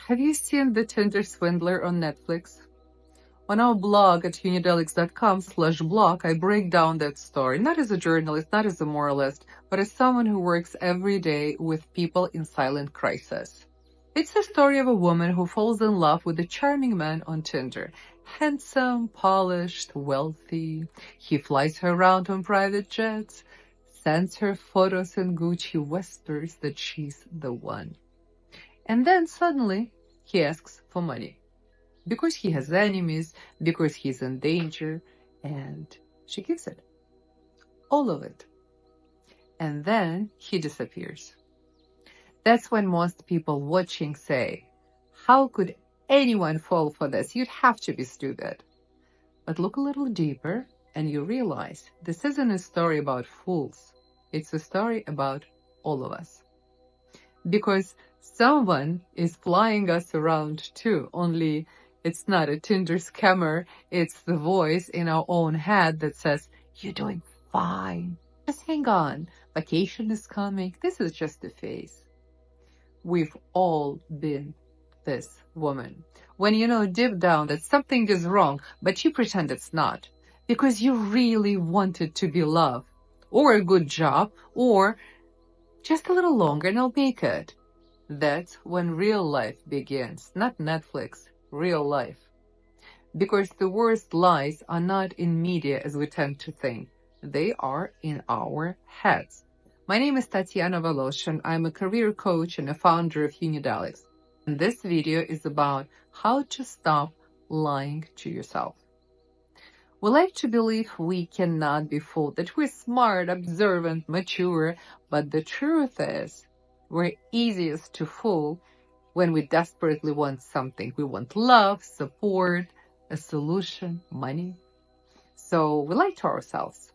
Have you seen the Tinder Swindler on Netflix? On our blog at unidelics.com/blog, I break down that story, not as a journalist, not as a moralist, but as someone who works every day with people in silent crisis. It's the story of a woman who falls in love with a charming man on Tinder. Handsome, polished, wealthy. He flies her around on private jets, sends her photos in Gucci, whispers that she's the one. And then suddenly, he asks for money. Because he has enemies, because he's in danger, and she gives it. All of it. And then he disappears. That's when most people watching say, how could anyone fall for this? You'd have to be stupid. But look a little deeper and you realize this isn't a story about fools. It's a story about all of us. Because someone is flying us around too, only it's not a Tinder scammer, it's the voice in our own head that says, you're doing fine. Just hang on. Vacation is coming. This is just a phase. We've all been this woman. When you know deep down that something is wrong, but you pretend it's not. Because you really wanted to be loved. Or a good job. Or just a little longer and I'll make it. That's when real life begins. Not Netflix. Real life. Because the worst lies are not in media as we tend to think. They are in our heads. My name is Tatyana Voloshin. I'm a career coach and a founder of Unidelics. And this video is about how to stop lying to yourself. We like to believe we cannot be fooled, that we're smart, observant, mature, but the truth is we're easiest to fool when we desperately want something. We want love, support, a solution, money. So we lie to ourselves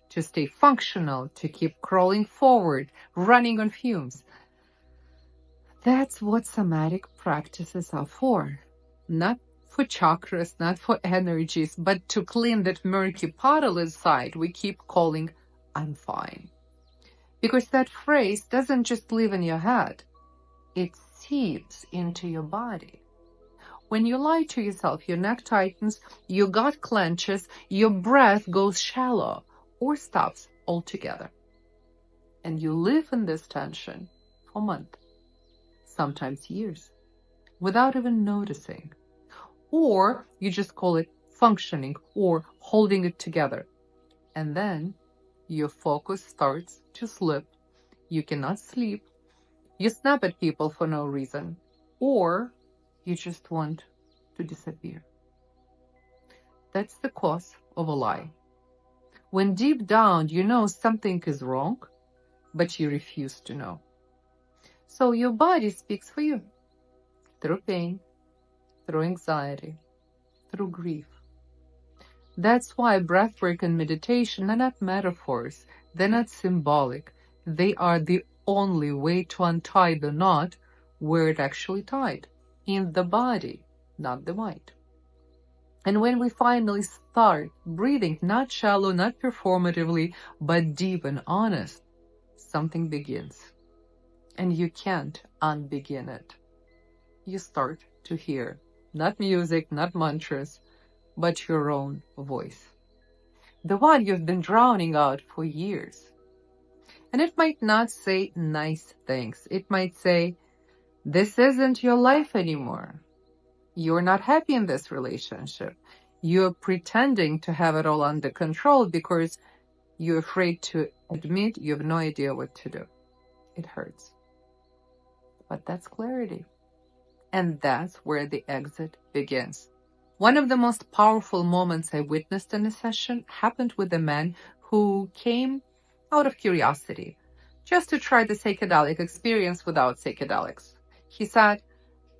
to stay functional, to keep crawling forward, running on fumes. That's what somatic practices are for. Not for chakras, not for energies, but to clean that murky puddle inside we keep calling, I'm fine. Because that phrase doesn't just live in your head. It seeps into your body. When you lie to yourself, your neck tightens, your gut clenches, your breath goes shallow or stops altogether. And you live in this tension for months, sometimes years, without even noticing. Or you just call it functioning or holding it together. And then your focus starts to slip. You cannot sleep. You snap at people for no reason. Or you just want to disappear. That's the cause of a lie. When deep down you know something is wrong, but you refuse to know. So your body speaks for you. Through pain, through anxiety, through grief. That's why breathwork and meditation are not metaphors. They're not symbolic. They are the only way to untie the knot where it actually tied. In the body, not the mind. And when we finally start breathing, not shallow, not performatively, but deep and honest, something begins. And you can't unbegin it. You start to hear, not music, not mantras, but your own voice. The one you've been drowning out for years. And it might not say nice things. It might say, this isn't your life anymore. You're not happy in this relationship. You're pretending to have it all under control because you're afraid to admit you have no idea what to do. It hurts. But that's clarity. And that's where the exit begins. One of the most powerful moments I witnessed in a session happened with a man who came out of curiosity, just to try the psychedelic experience without psychedelics. He said,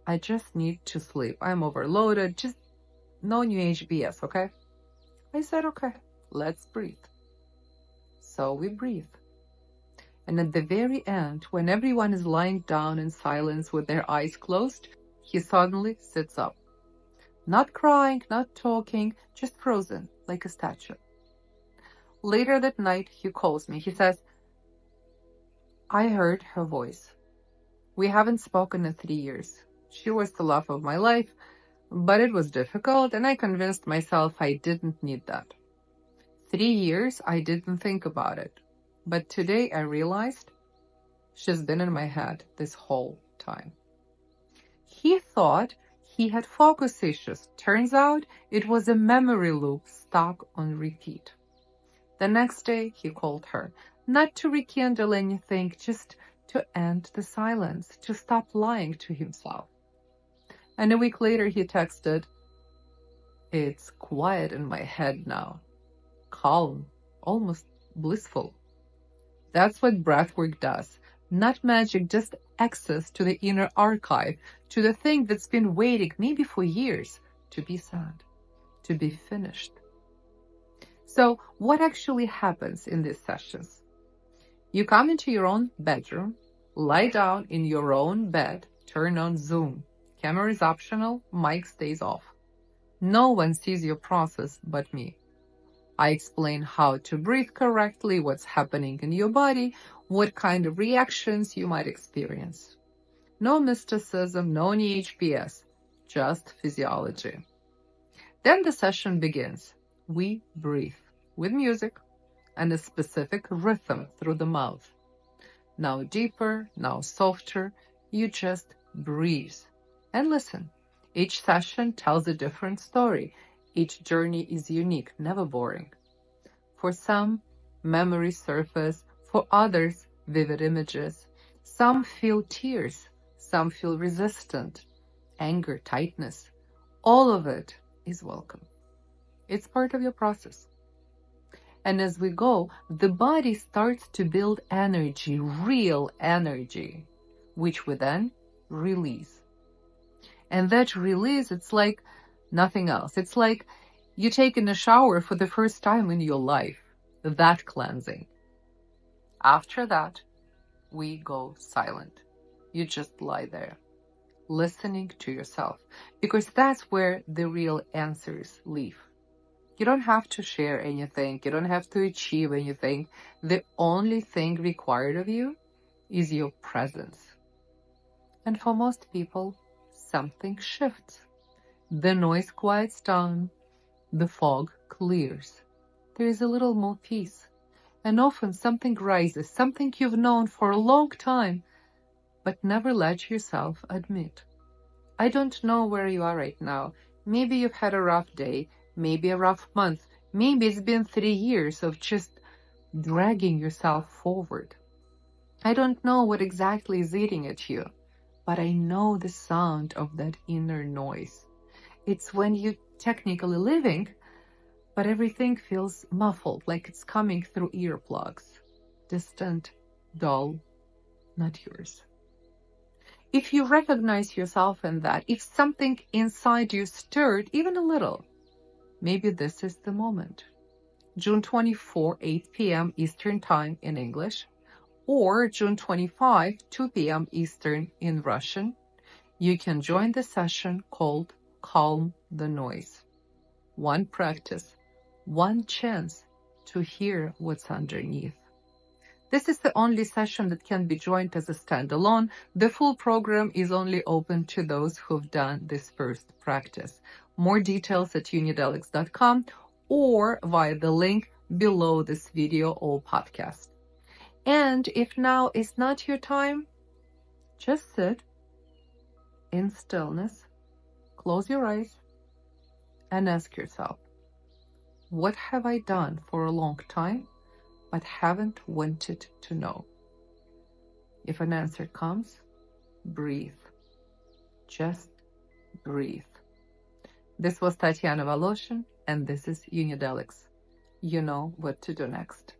I just need to sleep. I'm overloaded. Just no new age BS, okay? I said, okay, let's breathe. So we breathe. And at the very end, when everyone is lying down in silence with their eyes closed, he suddenly sits up. Not crying, not talking, just frozen, like a statue. Later that night, he calls me. He says, I heard her voice. We haven't spoken in 3 years. She was the love of my life, but it was difficult, and I convinced myself I didn't need that. 3 years, I didn't think about it. But today I realized she's been in my head this whole time. He thought he had focus issues. Turns out it was a memory loop stuck on repeat. The next day he called her, not to rekindle anything, just to end the silence, to stop lying to himself. And a week later he texted, "It's quiet in my head now. Calm, almost blissful." That's what breathwork does. Not magic, just access to the inner archive, to the thing that's been waiting maybe for years to be said, to be finished. So what actually happens in these sessions? You come into your own bedroom, lie down in your own bed, turn on Zoom. Camera is optional, mic stays off. No one sees your process but me. I explain how to breathe correctly, what's happening in your body, what kind of reactions you might experience. No mysticism, no HPS, just physiology. Then the session begins. We breathe with music and a specific rhythm through the mouth. Now deeper, now softer, you just breathe and listen. Each session tells a different story. Each journey is unique, never boring. For some, memories surface. For others, vivid images. Some feel tears. Some feel resistant, anger, tightness. All of it is welcome. It's part of your process. And as we go, the body starts to build energy, real energy, which we then release. And that release, it's like nothing else. It's like you taking a shower for the first time in your life. That cleansing. After that, we go silent. You just lie there, listening to yourself, because that's where the real answers live. You don't have to share anything. You don't have to achieve anything. The only thing required of you is your presence. And for most people, something shifts. The noise quiets down. The fog clears. There is a little more peace. And often something rises, something you've known for a long time, but never let yourself admit. I don't know where you are right now. Maybe you've had a rough day, maybe a rough month, maybe it's been 3 years of just dragging yourself forward. I don't know what exactly is eating at you, but I know the sound of that inner noise. It's when you're technically living, but everything feels muffled, like it's coming through earplugs. Distant, dull, not yours. If you recognize yourself in that, if something inside you stirred even a little, maybe this is the moment. June 24, 8 p.m. Eastern Time in English, or June 25, 2 p.m. Eastern in Russian, you can join the session called Calm the Noise. One practice, one chance to hear what's underneath. This is the only session that can be joined as a standalone. The full program is only open to those who've done this first practice. More details at unidelics.com or via the link below this video or podcast. And if now is not your time, just sit in stillness, close your eyes, and ask yourself, what have I done for a long time but haven't wanted to know? If an answer comes, breathe. Just breathe. This was Tatyana Voloshin, and this is Unidelics. You know what to do next.